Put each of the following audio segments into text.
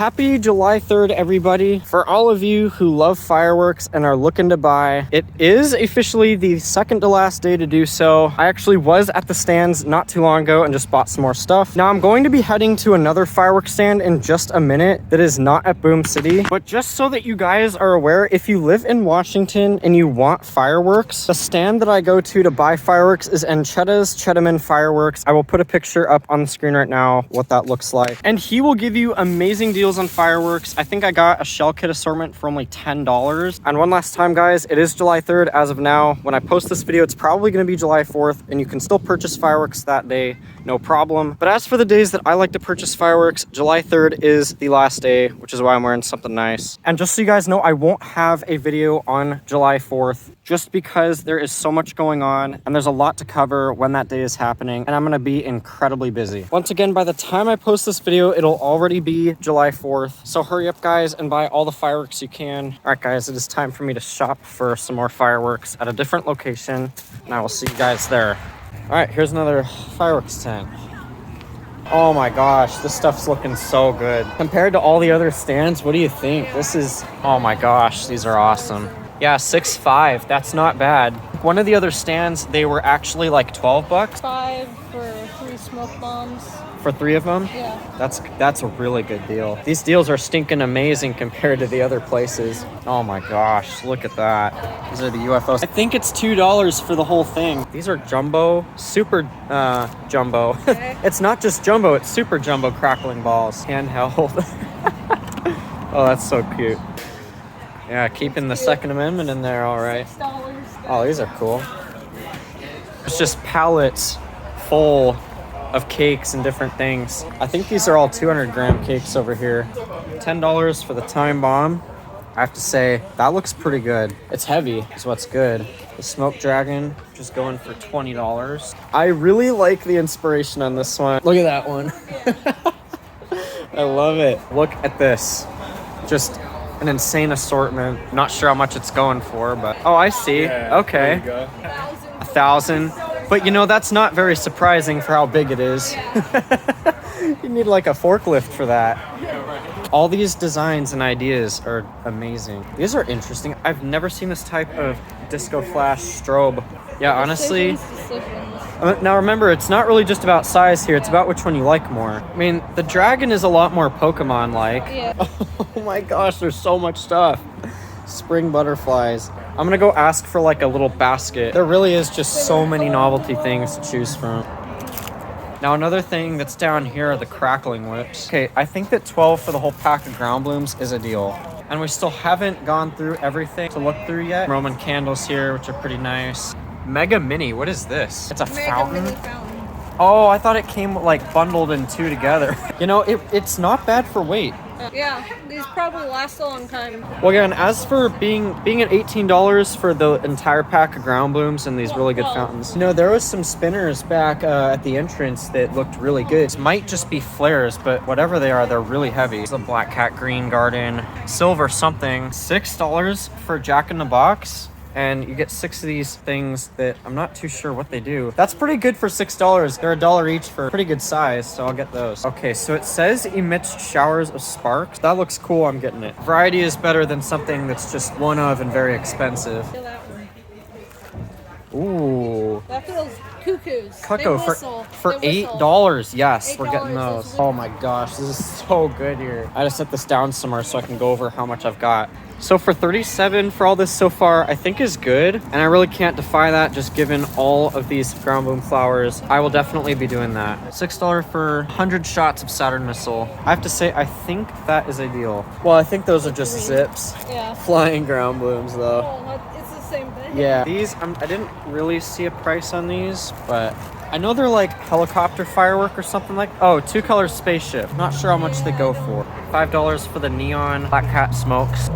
Happy July 3rd, everybody. For all of you who love fireworks and are looking to buy, it is officially the second to last day to do so. I actually was at the stands not too long ago and just bought some more stuff. Now I'm going to be heading to another fireworks stand in just a minute that is not at Boom City. But just so that you guys are aware, if you live in Washington and you want fireworks, the stand that I go to buy fireworks is Ancheta's Chettaman Fireworks. I will put a picture up on the screen right now what that looks like. And he will give you amazing deals on fireworks. I think I got a shell kit assortment for only $10. And one last time, guys, it is July 3rd as of now. When I post this video, it's probably going to be July 4th, and you can still purchase fireworks that day, no problem. But as for the days that I like to purchase fireworks, July 3rd is the last day, which is why I'm wearing something nice. And just so you guys know, I won't have a video on July 4th just because there is so much going on and there's a lot to cover when that day is happening, and I'm going to be incredibly busy. Once again, by the time I post this video, it'll already be July 4th. So hurry up, guys, and buy all the fireworks you can. All right, guys, it is time for me to shop for some more fireworks at a different location, and I will see you guys there. All right, here's another fireworks tent. Oh my gosh, this stuff's looking so good. Compared to all the other stands, what do you think? This is, oh my gosh, these are awesome. Yeah, 6.5, that's not bad. One of the other stands, they were actually like 12 bucks. 5 for 3 smoke bombs. For 3 of them? Yeah. That's a really good deal. These deals are stinking amazing compared to the other places. Oh my gosh, look at that. These are the UFOs. I think it's $2 for the whole thing. These are jumbo, super jumbo. Okay. It's not just jumbo, it's super jumbo crackling balls. Handheld. Oh, that's so cute. Yeah, keeping the Second Amendment in there, all right. $6. Oh, these are cool. It's just pallets full of cakes and different things. I think these are all 200 gram cakes over here. $10 for the time bomb. I have to say, that looks pretty good. It's heavy, is what's good. The smoke dragon, just going for $20. I really like the inspiration on this one. Look at that one. I love it. Look at this. Just an insane assortment. Not sure how much it's going for, but oh, I see. Yeah, okay. There you go. 1,000. But you know, that's not very surprising for how big it is. You need like a forklift for that. Yeah, right. All these designs and ideas are amazing. These are interesting. I've never seen this type of disco flash strobe. Yeah, honestly. Now remember, it's not really just about size here. It's about which one you like more. I mean, the dragon is a lot more Pokemon-like. Yeah. Oh my gosh, there's so much stuff. Spring butterflies. I'm gonna go ask for like a little basket. There really is just so many novelty things to choose from. Now another thing that's down here are the crackling whips. Okay, I think that 12 for the whole pack of ground blooms is a deal. And we still haven't gone through everything to look through yet. Roman candles here, which are pretty nice. Mega Mini, what is this? It's a fountain? Mini fountain. Oh, I thought it came like bundled in 2 together. You know, it's not bad for weight. Yeah, these probably last a long time. Well, again, as for being at $18 for the entire pack of ground blooms and these really good fountains. You know, there was some spinners back at the entrance that looked really good. This might just be flares, but whatever they are, they're really heavy. It's a Black Cat Green Garden, silver something. $6 for Jack in the Box. And you get 6 of these things that I'm not too sure what they do. That's pretty good for $6. They're $1 each for pretty good size, so I'll get those. Okay, so it says emits showers of sparks. That looks cool, I'm getting it. Variety is better than something that's just one of and very expensive. Feel that one. Ooh. That feels cuckoos. Cuckoo They whistle. for They whistle. $8. Yes, we're $8, getting those. those Oh my gosh, this is so good here. I just set this down somewhere so I can go over how much I've got. So for $37 for all this so far, I think is good. And I really can't defy that just given all of these ground bloom flowers. I will definitely be doing that. $6 for 100 shots of Saturn missile. I have to say, I think that is a deal. Well, I think those are just zips. Yeah. Flying ground blooms though. Oh, it's the same thing. Yeah. These, I didn't really see a price on these, but I know they're like helicopter firework or something like. Oh, 2-color spaceship. Not sure how much they go for. $5 for the neon Black Cat smokes.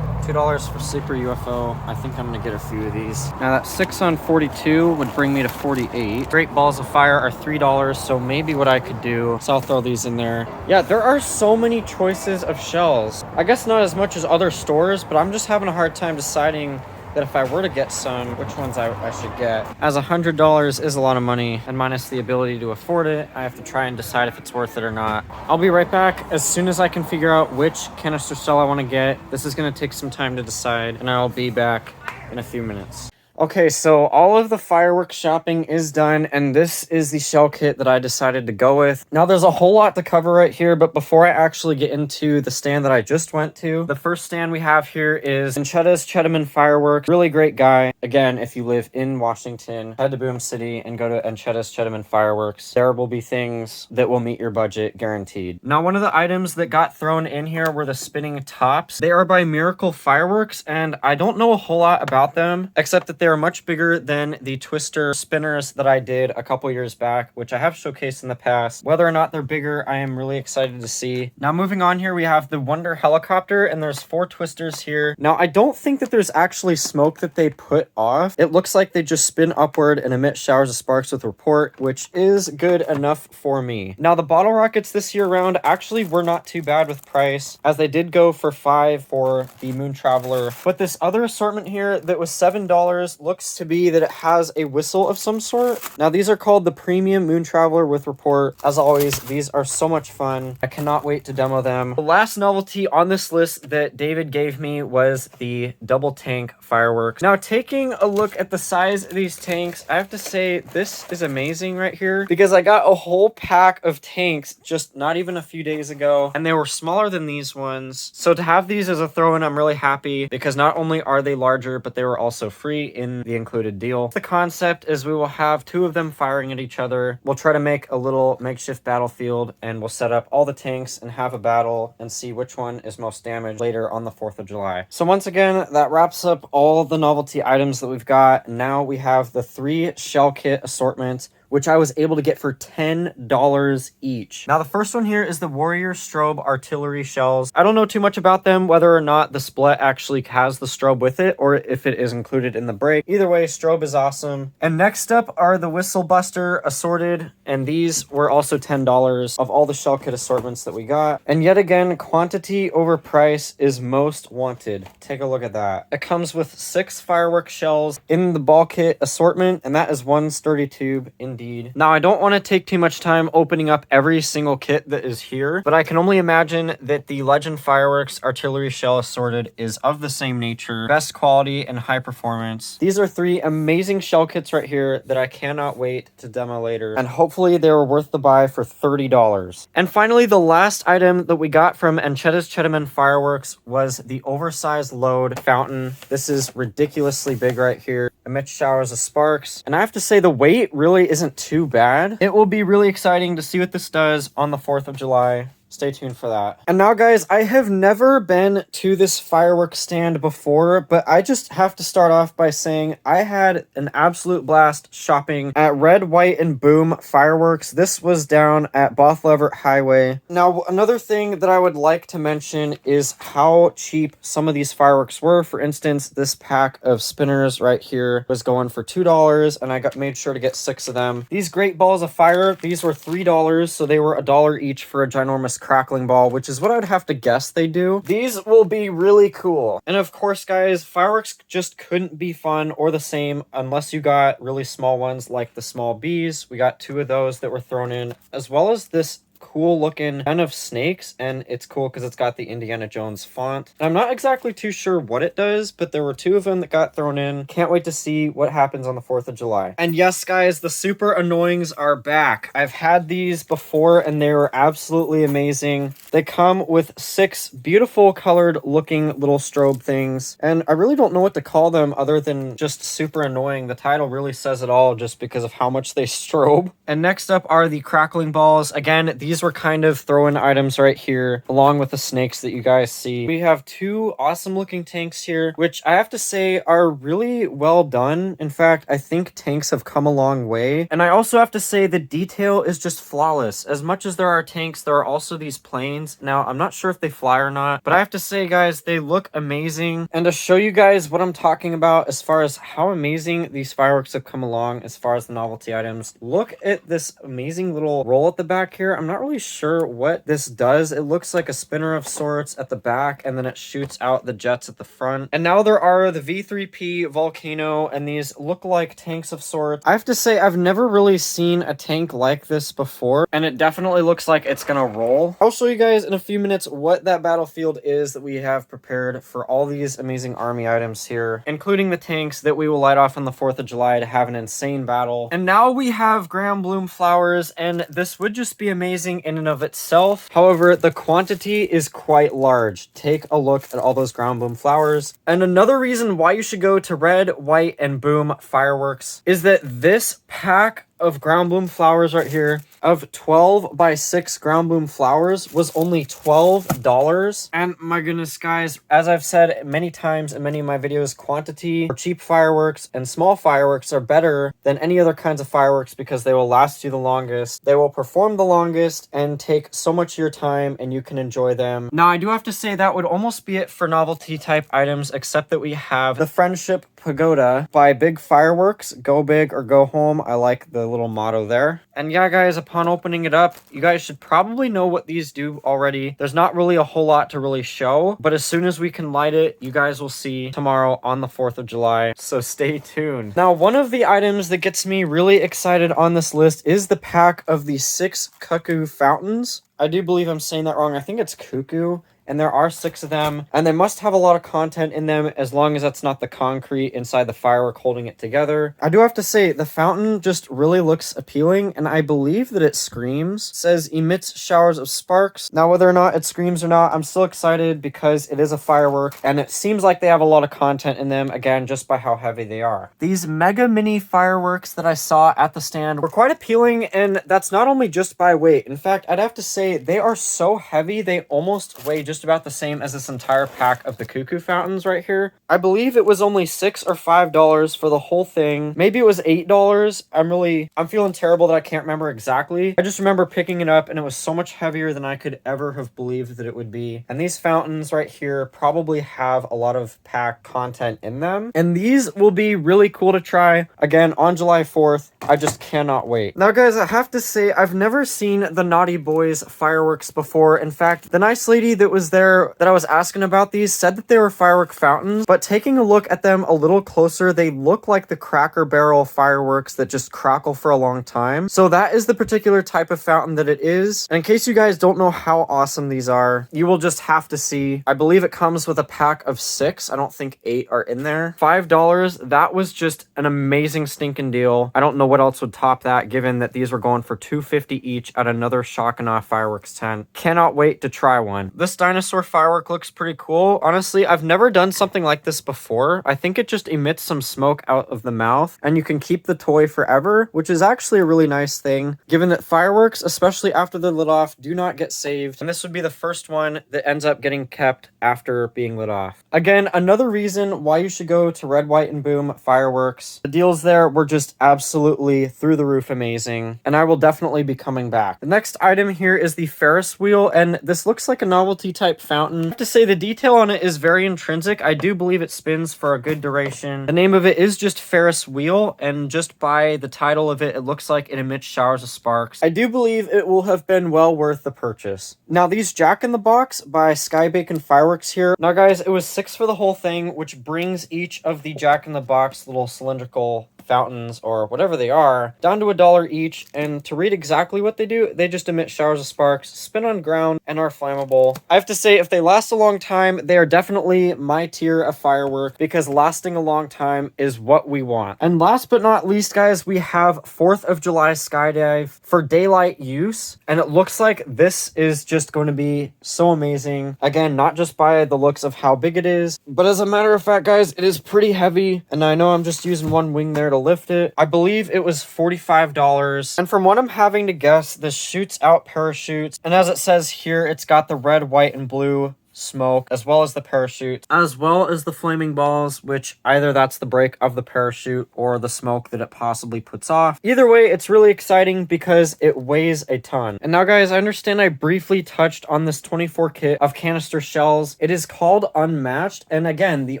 $2 for Sleeper UFO. I think I'm gonna get a few of these. Now that 6 on 42 would bring me to 48. Great Balls of Fire are $3, so maybe what I could do, so I'll throw these in there. Yeah, there are so many choices of shells. I guess not as much as other stores, but I'm just having a hard time deciding that if I were to get some, which ones I should get. As $100 is a lot of money, and minus the ability to afford it, I have to try and decide if it's worth it or not. I'll be right back as soon as I can figure out which canister cell I want to get. This is going to take some time to decide, and I'll be back in a few minutes. Okay, so all of the fireworks shopping is done, and this is the shell kit that I decided to go with. Now, there's a whole lot to cover right here, but before I actually get into the stand that I just went to, the first stand we have here is Ancheta's Chetamon Firework. Really great guy. Again, if you live in Washington, head to Boom City and go to Ancheta's Chetamon Fireworks. There will be things that will meet your budget, guaranteed. Now, one of the items that got thrown in here were the spinning tops. They are by Miracle Fireworks, and I don't know a whole lot about them, except that they're much bigger than the twister spinners that I did a couple years back, which I have showcased in the past. Whether or not they're bigger, I am really excited to see. Now, moving on here, we have the Wonder Helicopter, and there's 4 twisters here. Now, I don't think that there's actually smoke that they put off. It looks like they just spin upward and emit showers of sparks with report, which is good enough for me. Now, the bottle rockets this year round actually were not too bad with price, as they did go for $5 for the Moon Traveler. But this other assortment here that was $7 looks to be that it has a whistle of some sort. Now, these are called the Premium Moon Traveler with report. As always, these are so much fun. I cannot wait to demo them. The last novelty on this list that David gave me was the double tank fireworks. Now, taking a look at the size of these tanks, I have to say this is amazing right here, because I got a whole pack of tanks just not even a few days ago, and they were smaller than these ones. So to have these as a throw-in, I'm really happy, because not only are they larger, but they were also free in the included deal. The concept is we will have 2 of them firing at each other. We'll try to make a little makeshift battlefield, and we'll set up all the tanks and have a battle and see which one is most damaged later on the 4th of July. So once again, that wraps up all the novelty items that we've got. Now we have the 3 shell kit assortments, which I was able to get for $10 each. Now, the first one here is the Warrior Strobe Artillery Shells. I don't know too much about them, whether or not the split actually has the strobe with it, or if it is included in the break. Either way, strobe is awesome. And next up are the Whistle Buster Assorted, and these were also $10 of all the shell kit assortments that we got. And yet again, quantity over price is most wanted. Take a look at that. It comes with 6 firework shells in the ball kit assortment, and that is one sturdy tube indeed. Now, I don't want to take too much time opening up every single kit that is here, but I can only imagine that the Legend Fireworks Artillery Shell Assorted is of the same nature, best quality and high performance. These are 3 amazing shell kits right here that I cannot wait to demo later, and hopefully they were worth the buy for $30. And finally, the last item that we got from Ancheta's Chetamon Fireworks was the Oversize Load Fountain. This is ridiculously big right here. Emits showers of sparks, and I have to say the weight really isn't too bad. It will be really exciting to see what this does on the 4th of July. Stay tuned for that. And now, guys, I have never been to this fireworks stand before, but I just have to start off by saying I had an absolute blast shopping at Red, White, and Boom Fireworks. This was down at Bothell-Everett Highway. Now, another thing that I would like to mention is how cheap some of these fireworks were. For instance, this pack of spinners right here was going for $2, and I made sure to get 6 of them. These great balls of fire, these were $3, so they were $1 each for a ginormous crackling ball, which is what I would have to guess they do. These will be really cool. And of course, guys, fireworks just couldn't be fun or the same unless you got really small ones like the small bees. We got 2 of those that were thrown in, as well as this cool looking kind of snakes, and it's cool because it's got the Indiana Jones font. And I'm not exactly too sure what it does, but there were 2 of them that got thrown in. Can't wait to see what happens on the 4th of July. And yes, guys, the super annoyings are back. I've had these before and they were absolutely amazing. They come with 6 beautiful colored looking little strobe things, and I really don't know what to call them other than just super annoying. The title really says it all just because of how much they strobe. And next up are the crackling balls. Again, these were kind of throw-in items right here, along with the snakes that you guys see. We have 2 awesome looking tanks here, which I have to say are really well done. In fact, I think tanks have come a long way. And I also have to say the detail is just flawless. As much as there are tanks, there are also these planes. Now, I'm not sure if they fly or not, but I have to say, guys, they look amazing. And to show you guys what I'm talking about as far as how amazing these fireworks have come along as far as the novelty items, look at this amazing little roll at the back here. I'm not not really sure what this does. It looks like a spinner of sorts at the back, and then it shoots out the jets at the front. And now there are the V3P Volcano, and these look like tanks of sorts. I have to say, I've never really seen a tank like this before, and it definitely looks like it's gonna roll. I'll show you guys in a few minutes what that battlefield is that we have prepared for all these amazing army items here, including the tanks that we will light off on the 4th of July to have an insane battle. And now we have Graham Bloom flowers, and this would just be amazing in and of itself. However, the quantity is quite large. Take a look at all those Graham Bloom flowers. And another reason why you should go to Red, White, and Boom Fireworks is that this pack of ground bloom flowers right here of 12 by 6 ground bloom flowers was only $12. And my goodness, guys, as I've said many times in many of my videos, quantity for cheap fireworks and small fireworks are better than any other kinds of fireworks because they will last you the longest, they will perform the longest, and take so much of your time, and you can enjoy them. Now, I do have to say that would almost be it for novelty type items, except that we have the Friendship Pagoda by Big Fireworks. Go big or go home. I like the little motto there. And yeah, guys, upon opening it up, you guys should probably know what these do already. There's not really a whole lot to really show, but as soon as we can light it, you guys will see tomorrow on the 4th of July. So stay tuned. Now, one of the items that gets me really excited on this list is the pack of the 6 cuckoo fountains. I do believe I'm saying that wrong. I think it's cuckoo. And there are 6 of them, and they must have a lot of content in them as long as that's not the concrete inside the firework holding it together. I do have to say, the fountain just really looks appealing, and I believe that it screams. It says emits showers of sparks. Now, whether or not it screams or not, I'm still excited because it is a firework, and it seems like they have a lot of content in them, again, just by how heavy they are. These mega mini fireworks that I saw at the stand were quite appealing, and that's not only just by weight. In fact, I'd have to say they are so heavy, they almost weigh just about the same as this entire pack of the cuckoo fountains right here. I believe it was only $6 or $5 for the whole thing. Maybe it was $8. I'm feeling terrible that I can't remember exactly. I just remember picking it up and it was so much heavier than I could ever have believed that it would be. And these fountains right here probably have a lot of pack content in them. And these will be really cool to try again on July 4th. I just cannot wait. Now, guys, I have to say I've never seen the Naughty Boys fireworks before. In fact, the nice lady that was there that I was asking about these said that they were firework fountains, but taking a look at them a little closer, they look like the Cracker Barrel fireworks that just crackle for a long time. So that is the particular type of fountain that it is. And in case you guys don't know how awesome these are, you will just have to see. I believe it comes with a pack of 6. I don't think 8 are in there. $5. That was just an amazing stinking deal. I don't know what else would top that, given that these were going for $2.50 each at another Shock and Awe fireworks tent. Cannot wait to try one. This dinosaur firework looks pretty cool. Honestly, I've never done something like this before. I think it just emits some smoke out of the mouth, and you can keep the toy forever, which is actually a really nice thing, given that fireworks, especially after they're lit off, do not get saved. And this would be the first one that ends up getting kept after being lit off. Again, another reason why you should go to Red, White, and Boom Fireworks. The deals there were just absolutely through the roof amazing, and I will definitely be coming back. The next item here is the Ferris wheel, and this looks like a novelty type fountain. I have to say the detail on it is very intrinsic. I do believe it spins for a good duration. The name of it is just Ferris wheel, and just by the title of it, it looks like it emits showers of sparks. I do believe it will have been well worth the purchase. Now, these Jack in the Box by Sky Bacon Fireworks here. Now, guys, it was $6 for the whole thing, which brings each of the Jack in the Box little cylindrical fountains or whatever they are down to $1 each. And to read exactly what they do, they just emit showers of sparks, spin on ground, and are flammable. I have to say, if they last a long time, they are definitely my tier of firework, because lasting a long time is what we want. And last but not least, guys, we have 4th of July skydive for daylight use, and it looks like this is just going to be so amazing. Again, not just by the looks of how big it is, but as a matter of fact, guys, it is pretty heavy, and I know I'm just using one wing there to lift it. I believe it was $45. And from what I'm having to guess, this shoots out parachutes. And as it says here, it's got the red, white, and blue smoke, as well as the parachute, as well as the flaming balls, which either that's the break of the parachute or the smoke that it possibly puts off. Either way, it's really exciting because it weighs a ton. And now, guys, I understand I briefly touched on this 24 kit of canister shells. It is called Unmatched, and again, the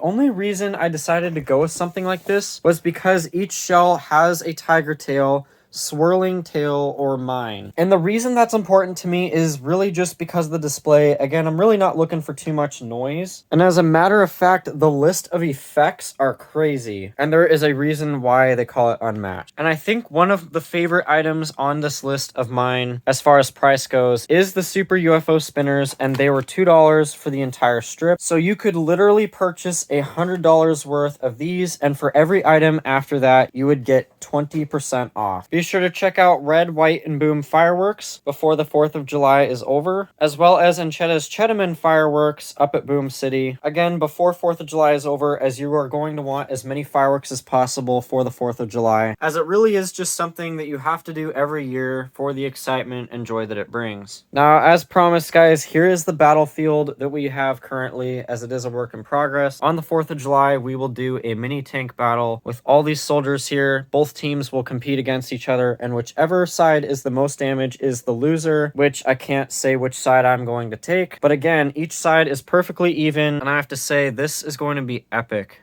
only reason I decided to go with something like this was because each shell has a tiger tail. swirling tail, or mine. And the reason that's important to me is really just because of the display. Again, I'm really not looking for too much noise. And as a matter of fact, the list of effects are crazy. And there is a reason why they call it unmatched. And I think one of the favorite items on this list of mine, as far as price goes, is the Super UFO spinners, and they were $2 for the entire strip. So you could literally purchase $100 worth of these, and for every item after that, you would get 20% off. Be sure to check out Red, White, and Booom Fireworks before the 4th of July is over, as well as Ancheta's Chettaman Fireworks up at Boom City. Again, before 4th of July is over, as you are going to want as many fireworks as possible for the 4th of July, as it really is just something that you have to do every year for the excitement and joy that it brings. Now, as promised, guys, here is the battlefield that we have currently, as it is a work in progress. On the 4th of July, we will do a mini tank battle with all these soldiers here. Both teams will compete against each other, and whichever side is the most damage is the loser, which I can't say which side I'm going to take. But again, each side is perfectly even, and I have to say, this is going to be epic.